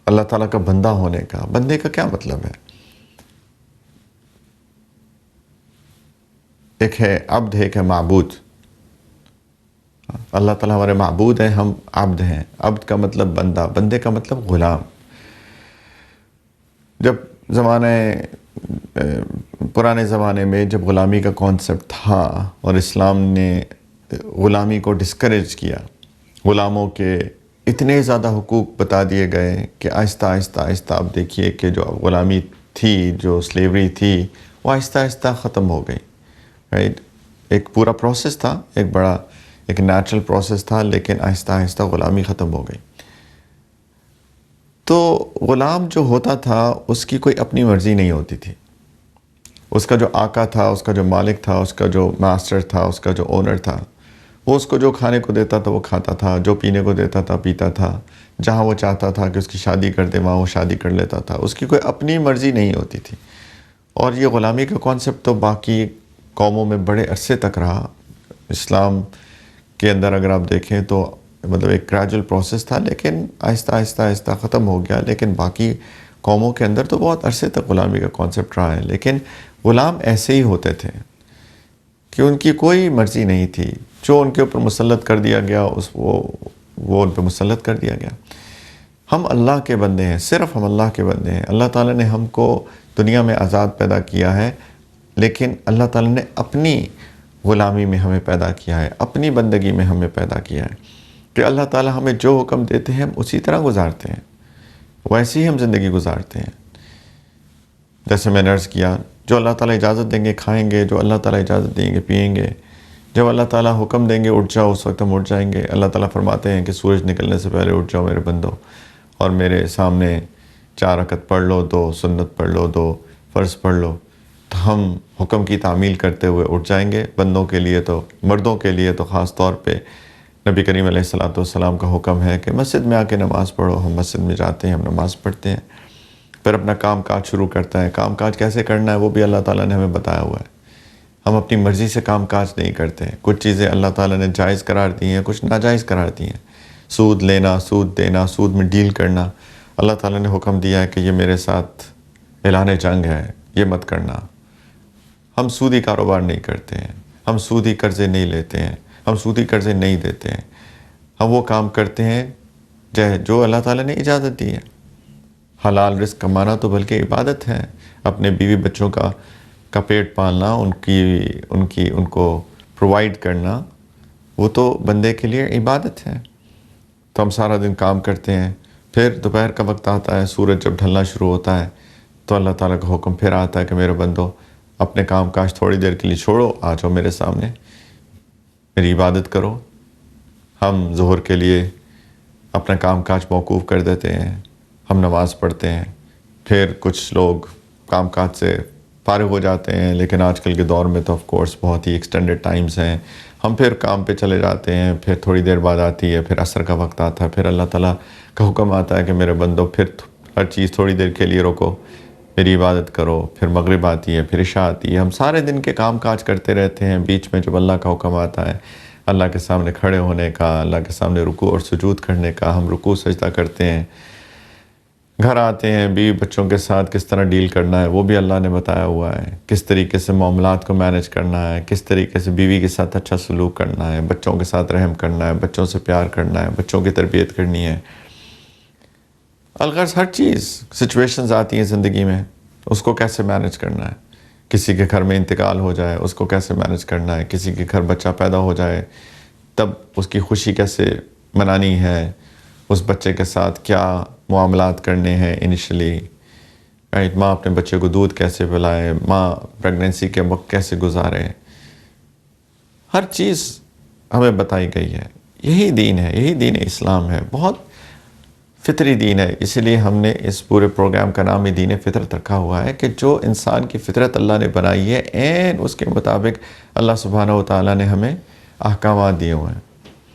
اللہ تعالیٰ کا بندہ ہونے کا. بندے کا کیا مطلب ہے؟ ایک ہے عبد ہے، ایک ہے معبود. اللہ تعالیٰ ہمارے معبود ہیں، ہم عبد ہیں. عبد کا مطلب بندہ، بندے کا مطلب غلام. جب پرانے زمانے میں جب غلامی کا کانسیپٹ تھا اور اسلام نے غلامی کو ڈسکریج کیا، غلاموں کے اتنے زیادہ حقوق بتا دیے گئے کہ آہستہ آہستہ آہستہ اب دیکھیے کہ جو غلامی تھی، جو سلیوری تھی، وہ آہستہ آہستہ ختم ہو گئی. رائٹ؟ ایک پورا پروسیس تھا، ایک نیچرل پروسیس تھا، لیکن آہستہ آہستہ غلامی ختم ہو گئی. تو غلام جو ہوتا تھا اس کی کوئی اپنی مرضی نہیں ہوتی تھی. اس کا جو آقا تھا، اس کا جو مالک تھا، اس کا جو ماسٹر تھا، اس کا جو اونر تھا، وہ اس کو جو کھانے کو دیتا تھا وہ کھاتا تھا، جو پینے کو دیتا تھا پیتا تھا. جہاں وہ چاہتا تھا کہ اس کی شادی کر دے وہاں وہ شادی کر لیتا تھا. اس کی کوئی اپنی مرضی نہیں ہوتی تھی. اور یہ غلامی کا کانسیپٹ تو باقی قوموں میں بڑے عرصے تک رہا. اسلام کے اندر اگر آپ دیکھیں تو مطلب ایک گریجول پروسیس تھا، لیکن آہستہ آہستہ آہستہ ختم ہو گیا. لیکن باقی قوموں کے اندر تو بہت عرصے تک غلامی کا کانسیپٹ رہا ہے. لیکن غلام ایسے ہی ہوتے تھے کہ ان کی کوئی مرضی نہیں تھی. جو ان کے اوپر مسلط کر دیا گیا وہ ان پہ مسلط کر دیا گیا. ہم اللہ کے بندے ہیں، صرف ہم اللہ کے بندے ہیں. اللہ تعالیٰ نے ہم کو دنیا میں آزاد پیدا کیا ہے، لیکن اللہ تعالیٰ نے اپنی غلامی میں ہمیں پیدا کیا ہے، اپنی بندگی میں ہمیں پیدا کیا ہے کہ اللہ تعالیٰ ہمیں جو حکم دیتے ہیں ہم اسی طرح گزارتے ہیں، ویسے ہی ہم زندگی گزارتے ہیں. جیسے میں نے عرض کیا، جو اللہ تعالیٰ اجازت دیں گے کھائیں گے، جو اللہ تعالیٰ اجازت دیں گے پئیں گے. جب اللہ تعالیٰ حکم دیں گے اٹھ جاؤ، اس وقت ہم اٹھ جائیں گے. اللہ تعالیٰ فرماتے ہیں کہ سورج نکلنے سے پہلے اٹھ جاؤ میرے بندو، اور میرے سامنے 4 رکعت پڑھ لو، 2 سنت پڑھ لو، 2 فرض پڑھ لو. تو ہم حکم کی تعمیل کرتے ہوئے اٹھ جائیں گے. بندوں کے لیے تو، مردوں کے لیے تو خاص طور پہ نبی کریم علیہ السلام کا حکم ہے کہ مسجد میں آ کے نماز پڑھو. ہم مسجد میں جاتے ہیں، ہم نماز پڑھتے ہیں، پھر اپنا کام کاج شروع کرتا ہے. کام کاج کیسے کرنا ہے وہ بھی اللہ تعالیٰ نے ہمیں بتایا ہوا ہے. ہم اپنی مرضی سے کام کاج نہیں کرتے ہیں. کچھ چیزیں اللہ تعالیٰ نے جائز قرار دی ہیں، کچھ ناجائز قرار دی ہیں. سود لینا، سود دینا، سود میں ڈیل کرنا، اللہ تعالیٰ نے حکم دیا ہے کہ یہ میرے ساتھ اعلان جنگ ہے، یہ مت کرنا. ہم سودی کاروبار نہیں کرتے ہیں، ہم سودی قرضے نہیں لیتے ہیں، ہم سودی قرضے نہیں دیتے ہیں. ہم وہ کام کرتے ہیں جو اللہ تعالیٰ نے اجازت دی ہے. حلال رزق کمانا تو بلکہ عبادت ہے. اپنے بیوی بچوں کا پیٹ پالنا، ان کو پرووائڈ کرنا، وہ تو بندے کے لیے عبادت ہے. تو ہم سارا دن کام کرتے ہیں، پھر دوپہر کا وقت آتا ہے، سورج جب ڈھلنا شروع ہوتا ہے تو اللہ تعالیٰ کا حکم پھر آتا ہے کہ میرے بندو اپنے کام کاج تھوڑی دیر کے لیے چھوڑو، آ جاؤ میرے سامنے، میری عبادت کرو. ہم ظہر کے لیے اپنا کام کاج موقوف کر دیتے ہیں، ہم نماز پڑھتے ہیں. پھر کچھ لوگ کام کاج سے فارغ ہو جاتے ہیں، لیکن آج کل کے دور میں تو آف کورس بہت ہی ایکسٹینڈڈ ٹائمز ہیں. ہم پھر کام پہ چلے جاتے ہیں. پھر تھوڑی دیر بعد آتی ہے، پھر عصر کا وقت آتا ہے، پھر اللہ تعالیٰ کا حکم آتا ہے کہ میرے بندو پھر ہر چیز تھوڑی دیر کے لیے روکو، میری عبادت کرو. پھر مغرب آتی ہے، پھر عشاء آتی ہے. ہم سارے دن کے کام کاج کرتے رہتے ہیں. بیچ میں جب اللہ کا حکم آتا ہے اللہ کے سامنے کھڑے ہونے کا، اللہ کے سامنے رکوع اور سجود کرنے کا، ہم رکوع سجدہ کرتے ہیں. گھر آتے ہیں، بیوی بچوں کے ساتھ کس طرح ڈیل کرنا ہے وہ بھی اللہ نے بتایا ہوا ہے. کس طریقے سے معاملات کو مینج کرنا ہے، کس طریقے سے بیوی کے ساتھ اچھا سلوک کرنا ہے، بچوں کے ساتھ رحم کرنا ہے، بچوں سے پیار کرنا ہے، بچوں کی تربیت کرنی ہے. الغرض ہر چیز، سچویشنز آتی ہیں زندگی میں، اس کو کیسے مینج کرنا ہے. کسی کے گھر میں انتقال ہو جائے اس کو کیسے مینج کرنا ہے. کسی کے گھر بچہ پیدا ہو جائے تب اس کی خوشی کیسے منانی ہے. اس بچے کے ساتھ کیا معاملات کرنے ہیں انیشلی. ماں اپنے بچے کو دودھ کیسے پلائے، ماں پریگننسی کے وقت کیسے گزارے. ہر چیز ہمیں بتائی گئی ہے. یہی دین ہے، یہی دین اسلام ہے. بہت فطری دین ہے. اسی لیے ہم نے اس پورے پروگرام کا نام ہی دین فطرت رکھا ہوا ہے کہ جو انسان کی فطرت اللہ نے بنائی ہے، عین اس کے مطابق اللہ سبحانہ و تعالیٰ نے ہمیں احکامات دیے ہوئے ہیں.